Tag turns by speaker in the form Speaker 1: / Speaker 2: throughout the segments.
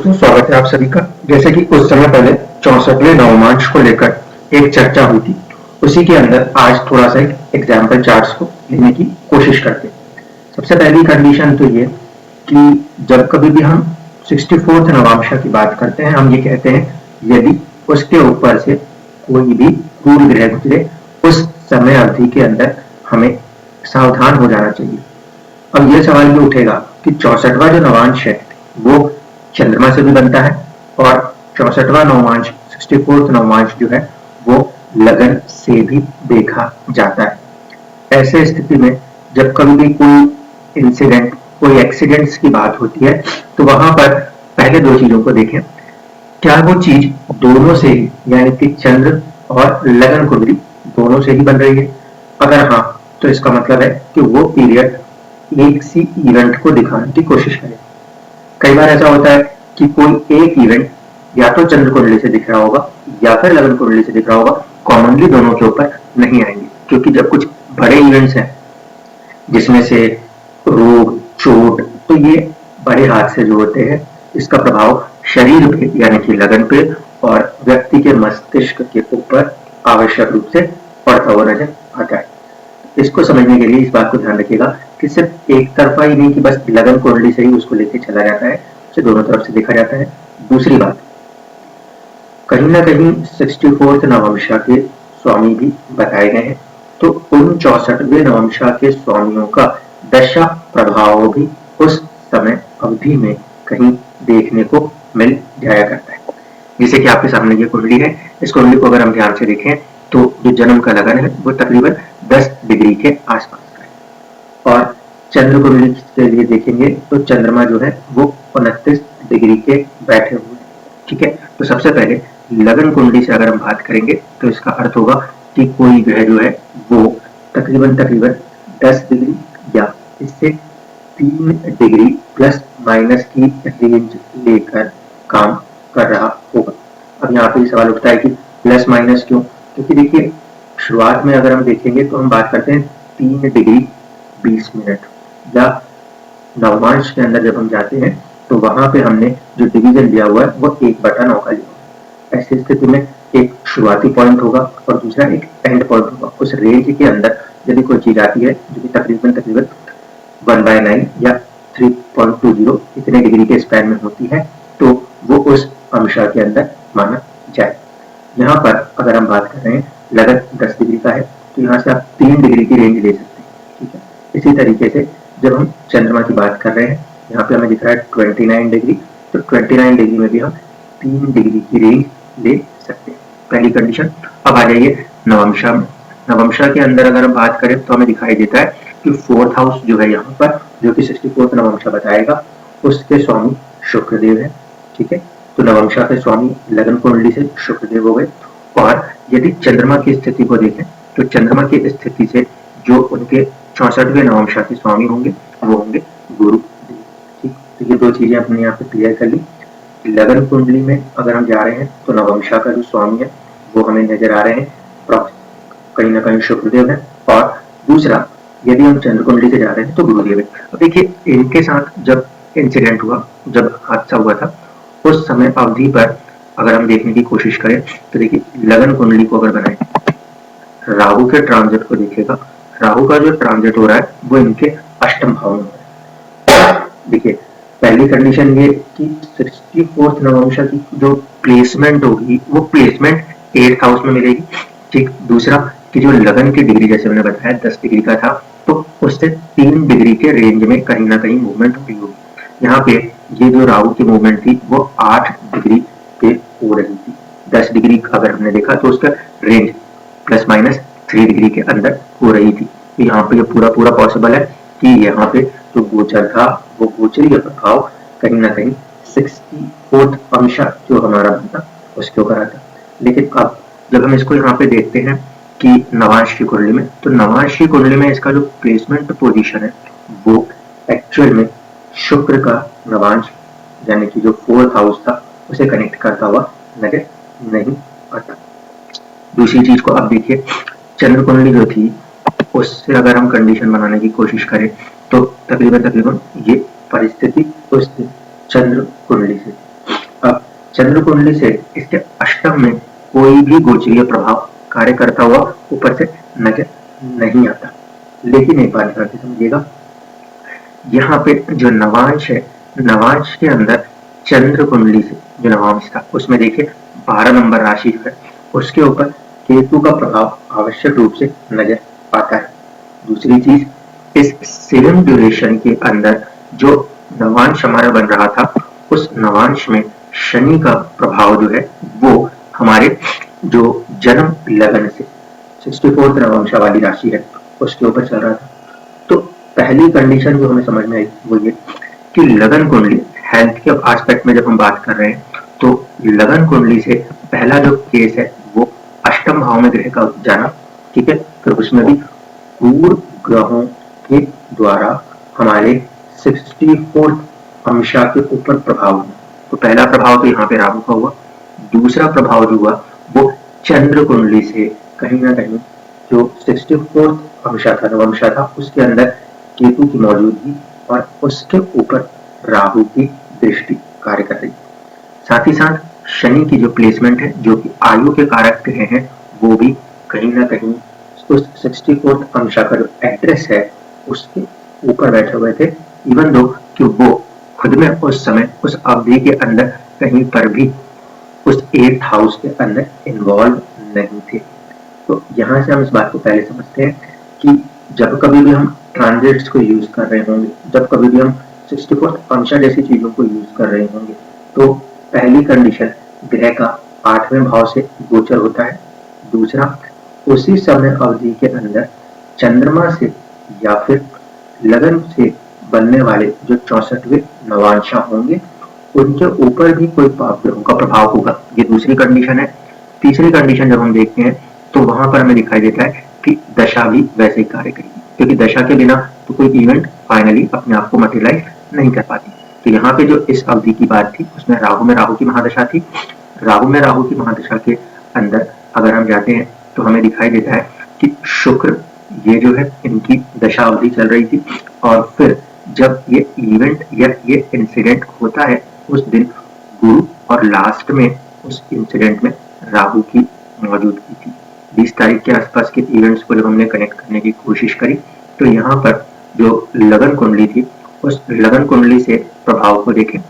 Speaker 1: दोस्तों, स्वागत है आप सभी का। जैसे कि कुछ समय पहले 64वें नवमांश को लेकर एक चर्चा हुई थी, उसी के अंदर आज थोड़ा सा एक एग्जाम्पल चार्ट्स को लेने की कोशिश करते हैं। सबसे पहली कंडीशन तो ये कि जब कभी भी हम 64th नवांश की बात करते हैं, हम ये कहते हैं यदि उसके ऊपर से कोई भी क्रूर ग्रह गुजरे उस समय अवधि के अंदर हमें सावधान हो जाना चाहिए। अब यह सवाल भी उठेगा कि 64वां जो नवांश है वो चंद्रमा से भी बनता है और 64वां नवमांश 64th नवमांश जो है वो लगन से भी देखा जाता है। ऐसे स्थिति में जब कभी भी कोई इंसिडेंट, कोई एक्सीडेंट्स की बात होती है तो वहां पर पहले दो चीजों को देखें, क्या वो चीज दोनों से ही यानी कि चंद्र और लगन कुंडली दोनों से ही बन रही है। अगर हाँ तो इसका मतलब है कि वो पीरियड एक सी इवेंट को दिखाने की कोशिश करे। कई बार ऐसा होता है कि कोई एक इवेंट या तो चंद्र कुंडली से दिख रहा होगा या फिर लगन कुंडली से दिख रहा होगा, कॉमनली दोनों के ऊपर नहीं आएंगे, क्योंकि जब कुछ बड़े इवेंट्स हैं जिसमें से रोग, चोट, तो ये बड़े हाथ से जो होते हैं इसका प्रभाव शरीर पे यानी कि लगन पे और व्यक्ति के मस्तिष्क के ऊपर आवश्यक रूप से पड़ता हुआ नजर आता है। इसको समझने के लिए इस बात को ध्यान रखिएगा कि सिर्फ एक तरफा ही नहीं कि बस लगन कुंडली से ही उसको लेके चला जाता है, उसे दोनों तरफ से देखा जाता है। दूसरी बात, कहीं ना कहीं 64th नवंशा के स्वामी भी बताए गए हैं, तो उन 64वें नवंशा के स्वामियों का दशा प्रभाव भी उस समय अवधि में कहीं देखने को मिल जाया करता है। जैसे कि आपके सामने ये कुंडली है, इस कुंडली को अगर हम ध्यान से देखें तो जो जन्म का लगन है वो तकरीबन 10 डिग्री के आसपास का है और चंद्र कुंडली के लिए देखेंगे तो चंद्रमा जो है वो 29 डिग्री के बैठे हुए हैं। ठीक है, तो सबसे पहले लगन कुंडली से अगर हम बात करेंगे तो इसका अर्थ होगा कि कोई ग्रह जो है वो तकरीबन 10 डिग्री या इससे 3 डिग्री प्लस माइनस की रेंज लेकर काम कर रहा होगा। अब यहाँ पे सवाल उठता है कि प्लस माइनस क्यों, क्योंकि देखिए शुरुआत में अगर हम देखेंगे तो हम बात करते हैं 3 डिग्री 20 मिनट या नवमांश के अंदर जब हम जाते हैं तो वहां पे हमने जो डिवीजन लिया हुआ है वो 1/9 का लिया हुआ है। ऐसी स्थिति में एक शुरुआती पॉइंट होगा और दूसरा एक एंड पॉइंट होगा। उस रेंज के अंदर यदि कोई चीज आती है जो कि तकरीबन 1/9 या 3.20 इतने डिग्री के स्पैन में होती है तो वो उस अंशा के अंदर माना जाए। यहाँ पर अगर हम बात कर रहे हैं लगन 10 डिग्री का है तो यहाँ से आप 3 डिग्री की रेंज ले सकते हैं। ठीक है, इसी तरीके से जब हम चंद्रमा की बात कर रहे हैं, यहाँ पे हमें दिख रहा है 29 डिग्री, तो 29 डिग्री में भी हम 3 डिग्री की रेंज ले सकते हैं। पहली कंडीशन। अब आ जाइए नवंशा में। नवंशा के अंदर अगर हम बात करें तो हमें दिखाई देता है कि 4th हाउस जो है यहाँ पर, जो कि 64th नवंशा बताएगा, उसके स्वामी शुक्रदेव है। ठीक है, तो नवंशा के स्वामी लगन कुंडली से शुक्रदेव हो गए। और यदि चंद्रमा की स्थिति को देखें तो चंद्रमा की स्थिति से जो उनके 64वें नवंशा के स्वामी होंगे वो होंगे गुरु। ठीक, तो ये दो चीजें अपने यहाँ पे क्लियर कर ली। लगन कुंडली में अगर हम जा रहे हैं तो नवंशा का जो स्वामी है वो हमें नजर आ रहे हैं, कहीं ना कहीं शुक्रदेव है। और दूसरा, यदि हम चंद्र कुंडली से जा रहे हैं तो गुरुदेव है। तो देखिए इनके साथ जब इंसिडेंट हुआ, जब हादसा हुआ था, उस समय अवधि पर अगर हम देखने की कोशिश करें तो देखिए लगन कुंडली को अगर बनाए, राहु के ट्रांजिट को देखिएगा, राहु का जो ट्रांजिट हो रहा है वो इनके अष्टम भाव में हो रहा है। देखिए पहली कंडीशन ये कि 64th नवंशा की जो प्लेसमेंट होगी वो प्लेसमेंट 8th हाउस में मिलेगी। ठीक, दूसरा कि जो लगन की डिग्री जैसे मैंने बताया 10 डिग्री का था तो उससे 3 डिग्री के रेंज में कहीं ना कहीं मूवमेंट हुई होगी। यहाँ पे ये जो राहु की मूवमेंट थी वो 8 डिग्री पे हो रही थी। 10 डिग्री अगर हमने देखा तो उसका रेंज प्लस माइनस 3 डिग्री के अंदर हो रही थी। तो यहाँ पे पूरा पॉसिबल है कि यहाँ पे जो गोचर था वो गोचरीय प्रभाव कहीं ना कहीं 64th अंशा जो हमारा बनता उसके ऊपर आता। लेकिन अब जब हम इसको यहाँ पे देखते हैं कि नवांश की कुंडली में, तो नवांश की कुंडली में इसका जो प्लेसमेंट पोजीशन है वो एक्चुअल में शुक्र का नवांश यानी कि जो 4th हाउस था उसे कनेक्ट करता हुआ नजर नहीं आता। दूसरी चीज को आप देखिए, चंद्र कुंडली जो थी उससे अगर हम कंडीशन बनाने की कोशिश करें तो तकरीबन ये परिस्थिति उस चंद्र कुंडली से, चंद्र कुंडली से इसके अष्टम में कोई भी गोचरीय प्रभाव कार्य करता हुआ ऊपर से नजर नहीं आता। लेकिन एक बार ध्यान से समझिएगा, यहाँ पे जो नवांश है, नवांश के अंदर चंद्र कुंडली से जो नवांश था उसमें देखिए 12 नंबर राशि है, उसके ऊपर केतु का प्रभाव आवश्यक रूप से नजर आता है। दूसरी चीज, इस सेम ड्यूरेशन के अंदर जो नवांश हमारा बन रहा था, उस नवांश में शनि का प्रभाव जो है वो हमारे जो जन्म लगन से 64 नवांशा वाली राशि है उसके ऊपर चल रहा था। तो पहली कंडीशन जो हमें समझ में आई वो ये कि लगन कुंडली, हेल्थ के एस्पेक्ट में जब हम बात कर रहे हैं तो लगन कुंडली से पहला जो केस है वो अष्टम भाव में ग्रह का जाना, ठीक है। फिर उसमें भी पूर्व ग्रहों के द्वारा हमारे 64 अंशा के ऊपर प्रभाव हुआ। तो पहला प्रभाव तो यहाँ पे राहु का हुआ। दूसरा प्रभाव जो हुआ वो चंद्र कुंडली से कहीं ना कहीं जो 64 अंशा था, नवंशा था, उसके अंदर केतु की मौजूदगी और उसके ऊपर राहु की दृष्टि कार्य कर रही। साथ ही साथ शनि की जो प्लेसमेंट है, जो कि आयु के कारक ग्रह हैं, वो भी कहीं ना कहीं उस 64 अंशा का जो एड्रेस है उसके ऊपर बैठे हुए थे, इवन दो कि वो खुद में उस समय उस अवधि के अंदर कहीं पर भी उस 8th हाउस के अंदर इन्वॉल्व नहीं थे। तो यहाँ से हम इस बात को पहले समझते हैं कि जब कभी भी हम ट्रांजिट्स को यूज कर रहे होंगे, जब कभी भी हम 64 अंशा जैसी चीजों को यूज कर रहे होंगे, तो पहली कंडीशन ग्रह का 8वें भाव से गोचर होता है। दूसरा, उसी समय अवधि के अंदर चंद्रमा से या फिर लगन से बनने वाले जो 64वें नवांशा होंगे उनके ऊपर भी कोई पाप ग्रहों का प्रभाव होगा। ये दूसरी कंडीशन है। तीसरी कंडीशन जब हम देखते हैं तो वहां पर हमें दिखाई देता है कि दशा भी वैसे ही कार्य करेगी, क्योंकि दशा के बिना तो कोई इवेंट फाइनली अपने आप को मटेरियलाइज नहीं कर पाती। तो यहाँ पे जो इस अवधि की बात थी उसमें राहु में राहु की महादशा थी। राहु में राहु की महादशा के अंदर अगर हम जाते हैं तो हमें दिखाई देता है कि शुक्र ये जो है इनकी दशा अवधि चल रही थी, और फिर जब ये इवेंट या ये इंसिडेंट होता है उस दिन गुरु और लास्ट में उस इंसिडेंट में राहु की मौजूदगी थी। 20 तारीख के आसपास के इवेंट्स को जब हमने कनेक्ट करने की कोशिश करी तो यहाँ पर जो लगन कुंडली थी उस लगन कुंडली से प्रभाव को देखें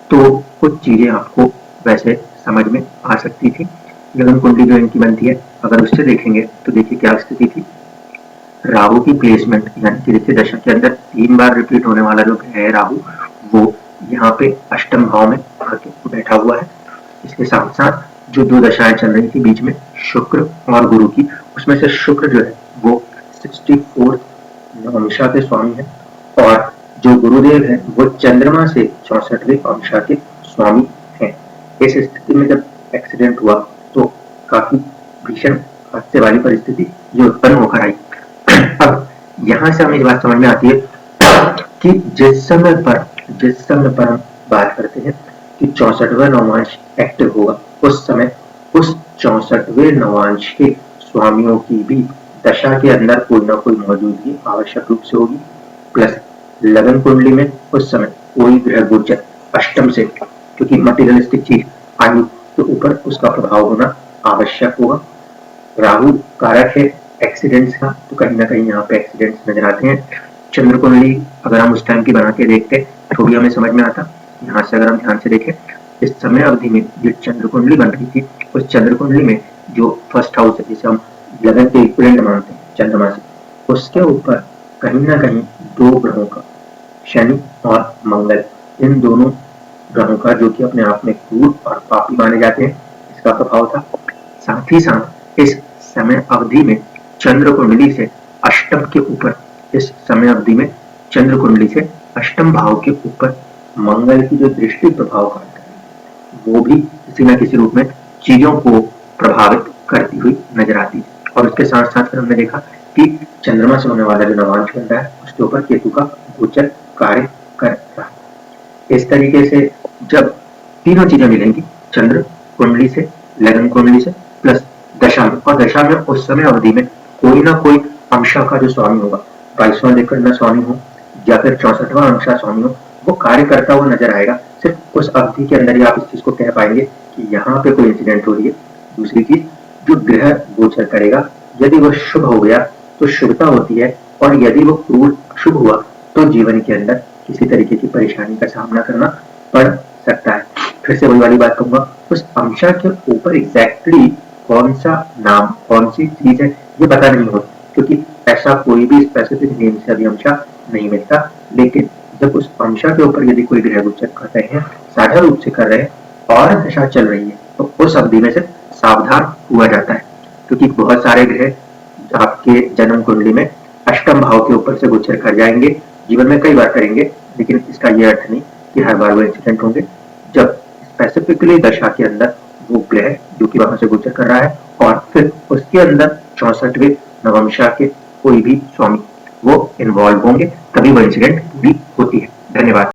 Speaker 1: तो कुछ चीजें आपको वैसे समझ में आ सकती थी। लगन कुंडली जो इनकी बनती है अगर उससे देखेंगे तो देखिए क्या स्थिति थी। राहु की प्लेसमेंट यानी कि देखिए दशा के अंदर 3 बार रिपीट होने वाला जो है राहु, वो यहाँ पे अष्टम भाव में आके बैठा हुआ है। इसके साथ साथ जो 2 दशाएं चल रही थी बीच में शुक्र और गुरु की, उसमें से शुक्र जो है वो 64 अंशा के स्वामी है और जो गुरुदेव है वो चंद्रमा से 64वें अंशा के स्वामी हैं। इस स्थिति में जब एक्सीडेंट हुआ तो काफी भीषण हादसे वाली परिस्थिति ये उत्पन्न होकर आई। अब यहाँ से हमें बात समझ में आती है कि जिस समय पर हम बात करते हैं कि 64वां नवांश एक्टिव होगा, उस समय उस 64वें नवांश के स्वामियों की भी दशा के अंदर कोई ना कोई मौजूदगी आवश्यक रूप से होगी। प्लस लगन कुंडली में उस समय कोई ग्रह गोचर अष्टम से, क्योंकि मटेरियलिस्टिक चीज आयु के ऊपर उसका प्रभाव होना आवश्यक होगा। राहु कारक है एक्सीडेंट्स का, तो कहीं ना कहीं यहाँ पे एक्सीडेंट्स नजर आते हैं। चंद्र कुंडली अगर हम उस टाइम की बना के देखते तो भी हमें समझ में आता। यहाँ से अगर हम ध्यान से देखें, इस समय अवधि में जो चंद्र कुंडली बन रही थी उस चंद्र कुंडली में जो फर्स्ट हाउस है जिसे हम लगन के इक्विवेलेंट मानते हैं चंद्रमा से, उसके ऊपर कहीं ना कहीं 2 ग्रहों का, शनि और मंगल, इन दोनों ग्रहों का जो कि अपने आप में क्रूर और पापी माने जाते हैं, इसका प्रभाव था। साथ ही साथ इस समय अवधि में चंद्र कुंडली से अष्टम के ऊपर, इस समय अवधि में चंद्र कुंडली से अष्टम भाव के ऊपर मंगल की जो दृष्टि प्रभाव करता है वो भी किसी न किसी रूप में चीजों को प्रभावित करती हुई नजर आती है। और उसके साथ साथ फिर हमने देखा कि चंद्रमा से होने वाला जो नवांश बन रहा है उसके ऊपर केतु का गोचर कार्य कर रहा है। इस तरीके से जब तीनों चीजें मिलेंगी, चंद्र कुंडली से, लगन कुंडली से, प्लस दशा में, और दशा में उस समय अवधि में कोई ना कोई अंशा का जो स्वामी होगा, 22वां दिक्कत में स्वामी हो या फिर 64वां अंशा स्वामी हो, वो कार्य करता हुआ नजर आएगा। सिर्फ उस अवधि के अंदर ही आप इस चीज को कह पाएंगे कि यहाँ पे कोई इंसिडेंट हो रही है। दूसरी चीज, जो ग्रह गोचर करेगा यदि वह शुभ हो गया तो शुभता होती है, और यदि वो क्रूर अशुभ हुआ तो जीवन के अंदर किसी तरीके की परेशानी का सामना करना पड़ सकता है। फिर से वही वाली बात कहूंगा, उस अंशा के ऊपर एग्जैक्टली कौन सा नाम, कौन सी चीज है, ये पता नहीं होता, क्योंकि ऐसा कोई भी स्पेसिफिक नेम से अभी अंशा नहीं मिलता। लेकिन जब उस अंशा के ऊपर यदि कोई ग्रह गोचर कर रहे हैं, साझा रूप से कर रहे हैं और दशा चल रही है, तो उस अवधि में से सावधान हुआ जाता है, क्योंकि बहुत सारे ग्रह आपके जन्म कुंडली में अष्टम भाव के ऊपर से गोचर कर जाएंगे, जीवन में कई बार करेंगे, लेकिन इसका यह अर्थ नहीं कि हर बार वो इंसिडेंट होंगे। जब स्पेसिफिकली दशा के अंदर वो ग्रह जो कि वहां से गोचर कर रहा है और फिर उसके अंदर 64वें नवमशा के कोई भी स्वामी वो इन्वॉल्व होंगे, तभी वो इंसिडेंट पूरी होती है। धन्यवाद।